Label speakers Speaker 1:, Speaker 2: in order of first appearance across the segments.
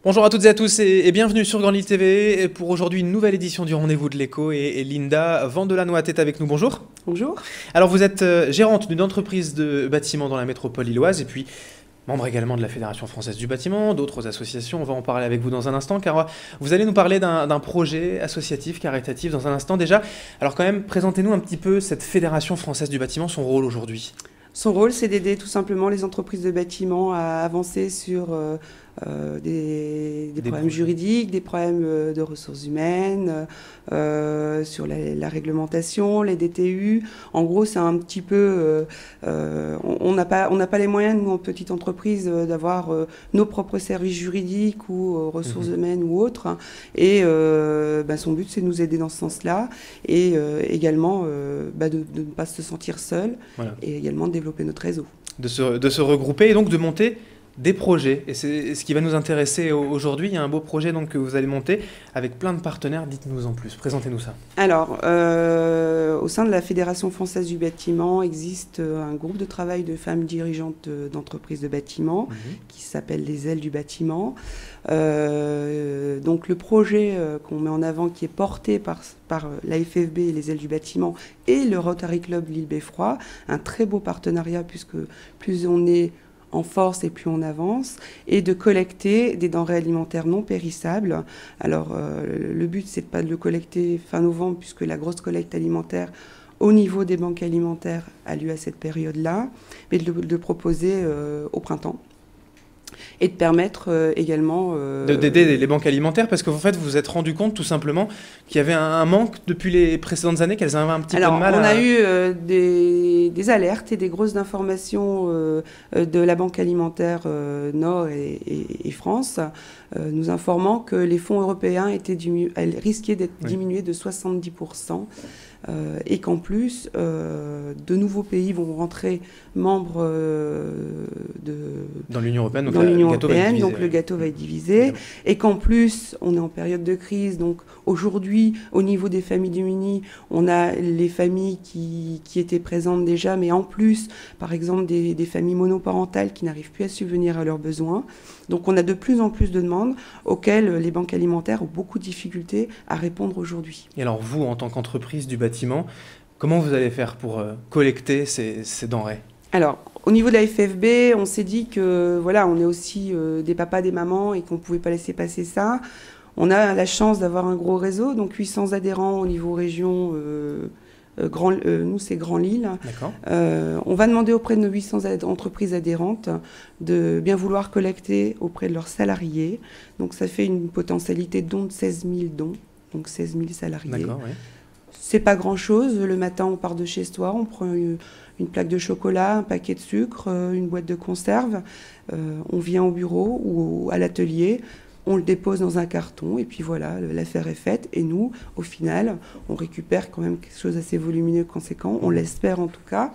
Speaker 1: Bonjour à toutes et à tous et bienvenue sur Grand Lille TV et pour aujourd'hui une nouvelle édition du Rendez-vous de l'Écho et Linda Vandelanoë est avec nous. Bonjour.
Speaker 2: Bonjour.
Speaker 1: Alors vous êtes gérante d'une entreprise de bâtiment dans la métropole lilloise et puis membre également de la Fédération française du bâtiment, d'autres associations. On va en parler avec vous dans un instant car vous allez nous parler d'un projet associatif, caritatif dans un instant déjà. Alors quand même, présentez-nous un petit peu cette Fédération française du bâtiment, son rôle aujourd'hui.
Speaker 2: Son rôle, c'est d'aider tout simplement les entreprises de bâtiment à avancer sur des problèmes juridiques, des problèmes de ressources humaines, sur la réglementation, les DTU. En gros, c'est un petit peu... on n'a pas les moyens, nous, en petite entreprise, d'avoir nos propres services juridiques ou ressources humaines ou autres. Et son but, c'est de nous aider dans ce sens-là et également de ne pas se sentir seul et également de développer notre réseau.
Speaker 1: De se regrouper et donc de monter des projets. Et c'est ce qui va nous intéresser aujourd'hui. Il y a un beau projet donc, que vous allez monter avec plein de partenaires. Dites-nous en plus. Présentez-nous ça.
Speaker 2: Alors, au sein de la Fédération française du bâtiment, existe un groupe de travail de femmes dirigeantes d'entreprises de bâtiment qui s'appelle les Ailes du bâtiment. Donc le projet qu'on met en avant, qui est porté par l'AFFB et les Ailes du bâtiment et le Rotary Club Lille-Beffroi, un très beau partenariat puisque plus on est en force et plus on avance, et de collecter des denrées alimentaires non périssables. Alors, le but, c'est pas de le collecter fin novembre, puisque la grosse collecte alimentaire au niveau des banques alimentaires a lieu à cette période-là, mais de le proposer au printemps. Et de permettre également...
Speaker 1: d'aider les banques alimentaires, parce que en fait, vous vous êtes rendu compte tout simplement qu'il y avait un manque depuis les précédentes années, qu'elles avaient un petit peu de mal
Speaker 2: on a eu des alertes et des grosses informations de la Banque alimentaire Nord et France, nous informant que les fonds européens risquaient d'être diminués de 70%. Et qu'en plus, de nouveaux pays vont rentrer membres
Speaker 1: dans l'Union européenne,
Speaker 2: donc le gâteau va être divisé, et qu'en plus, on est en période de crise, donc aujourd'hui, au niveau des familles démunies, on a les familles qui étaient présentes déjà, mais en plus, par exemple, des familles monoparentales qui n'arrivent plus à subvenir à leurs besoins. Donc on a de plus en plus de demandes auxquelles les banques alimentaires ont beaucoup de difficultés à répondre aujourd'hui.
Speaker 1: Et alors vous, en tant qu'entreprise du bâtiment, comment vous allez faire pour collecter ces denrées ?
Speaker 2: Alors, au niveau de la FFB, on s'est dit que voilà, on est aussi des papas, des mamans et qu'on ne pouvait pas laisser passer ça. On a la chance d'avoir un gros réseau, donc 800 adhérents au niveau région. Nous, c'est Grand Lille. On va demander auprès de nos 800 entreprises adhérentes de bien vouloir collecter auprès de leurs salariés. Donc, ça fait une potentialité de dons de 16 000 dons, donc 16 000 salariés. C'est pas grand-chose. Le matin, on part de chez soi, on prend une plaque de chocolat, un paquet de sucre, une boîte de conserve. On vient au bureau ou à l'atelier. On le dépose dans un carton et puis voilà, l'affaire est faite. Et nous, au final, on récupère quand même quelque chose d'assez volumineux, conséquent. On l'espère en tout cas.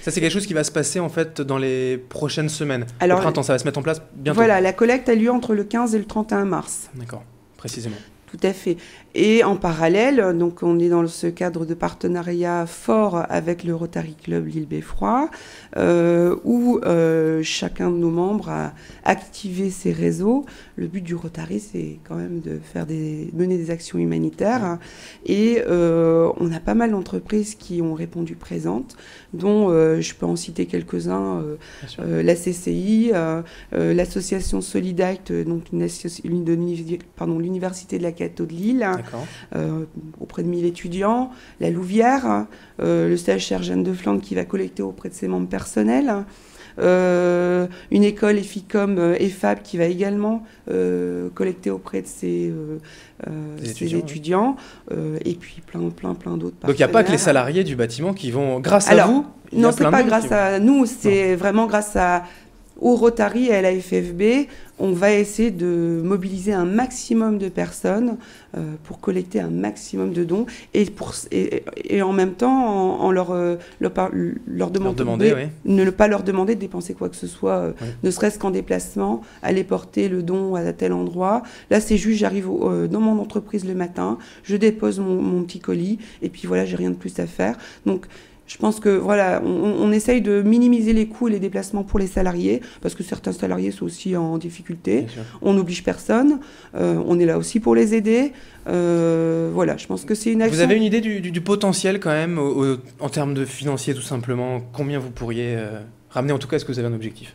Speaker 1: Ça, c'est quelque chose qui va se passer en fait dans les prochaines semaines.
Speaker 2: Alors,
Speaker 1: au printemps, ça va se mettre en place bientôt.
Speaker 2: Voilà, la collecte a lieu entre le 15 et le 31 mars.
Speaker 1: D'accord, précisément.
Speaker 2: Tout à fait. Et en parallèle, donc on est dans ce cadre de partenariat fort avec le Rotary Club Lille-Beffroi, où chacun de nos membres a activé ses réseaux. Le but du Rotary, c'est quand même de mener des actions humanitaires. Et on a pas mal d'entreprises qui ont répondu présentes, dont je peux en citer quelques-uns, la CCI, l'association Solidact, donc l'université de la Cato de Lille, auprès de 1000 étudiants, la Louvière, le CHR Jeanne de Flandre qui va collecter auprès de ses membres personnels, une école EFICOM EFAB qui va également collecter auprès de ses étudiants, et puis plein d'autres partenaires.
Speaker 1: Donc il n'y a pas que les salariés du bâtiment qui vont, grâce à vous.
Speaker 2: Non, c'est pas grâce à nous, c'est vraiment grâce au Rotary et à la FFB. On va essayer de mobiliser un maximum de personnes pour collecter un maximum de dons et en même temps en leur demander ne pas leur demander de dépenser quoi que ce soit, ne serait-ce qu'en déplacement, aller porter le don à tel endroit. Là, c'est juste, j'arrive dans mon entreprise le matin, je dépose mon petit colis et puis voilà, j'ai rien de plus à faire. Donc, Je pense que voilà, on essaye de minimiser les coûts et les déplacements pour les salariés, parce que certains salariés sont aussi en difficulté. On n'oblige personne, on est là aussi pour les aider. Voilà, je pense que c'est une action...
Speaker 1: Vous avez une idée du potentiel quand même, en termes de financier tout simplement? Combien vous pourriez ramener, en tout cas, est-ce que vous avez un objectif?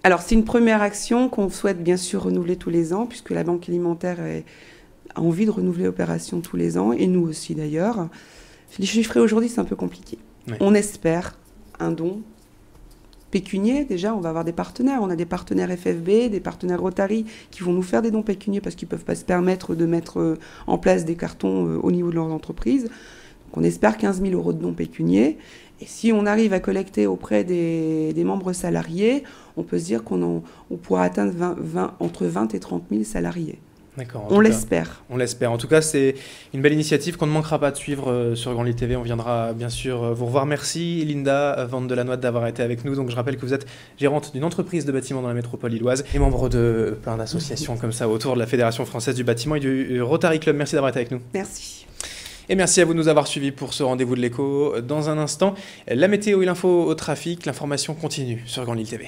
Speaker 2: Alors c'est une première action qu'on souhaite bien sûr renouveler tous les ans, puisque la Banque alimentaire a envie de renouveler l'opération tous les ans, et nous aussi d'ailleurs. Les chiffrer aujourd'hui, c'est un peu compliqué. Oui. On espère un don pécunier. Déjà, on va avoir des partenaires. On a des partenaires FFB, des partenaires Rotary qui vont nous faire des dons pécuniers parce qu'ils ne peuvent pas se permettre de mettre en place des cartons au niveau de leur entreprise. Donc, on espère 15 000 € de dons pécuniers. Et si on arrive à collecter auprès des membres salariés, on peut se dire qu'on pourra atteindre entre 20 et 30 000 salariés.
Speaker 1: D'accord.
Speaker 2: On l'espère.
Speaker 1: On l'espère. En tout cas, c'est une belle initiative qu'on ne manquera pas de suivre sur Grand Lille TV. On viendra bien sûr vous revoir. Merci Linda Van de la Noite d'avoir été avec nous. Donc je rappelle que vous êtes gérante d'une entreprise de bâtiment dans la métropole lilloise et membre de plein d'associations comme ça autour de la Fédération française du bâtiment et du Rotary Club. Merci d'avoir été avec nous.
Speaker 2: Merci.
Speaker 1: Et merci à vous de nous avoir suivis pour ce rendez-vous de l'écho. Dans un instant, la météo et l'info au trafic. L'information continue sur Grand Lille TV.